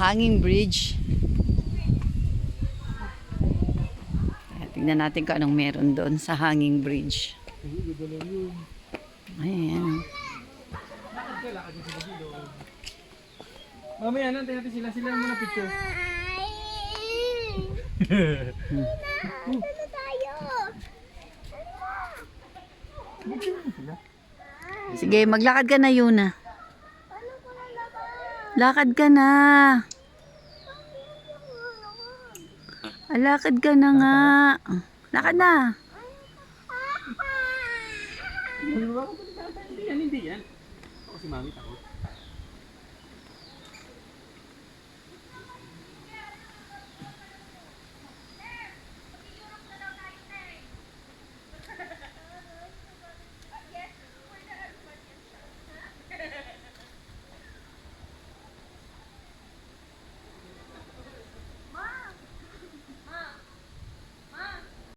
hanging bridge. Tingnan natin kung anong meron doon sa hanging bridge. Ayan. Mamaya natin sila muna picture. Ano tayo? Sige, maglakad ka na, Yuna. Lakad ka na. Lakad ka na nga. Lakad na. Hindi yan. Ako si Mami.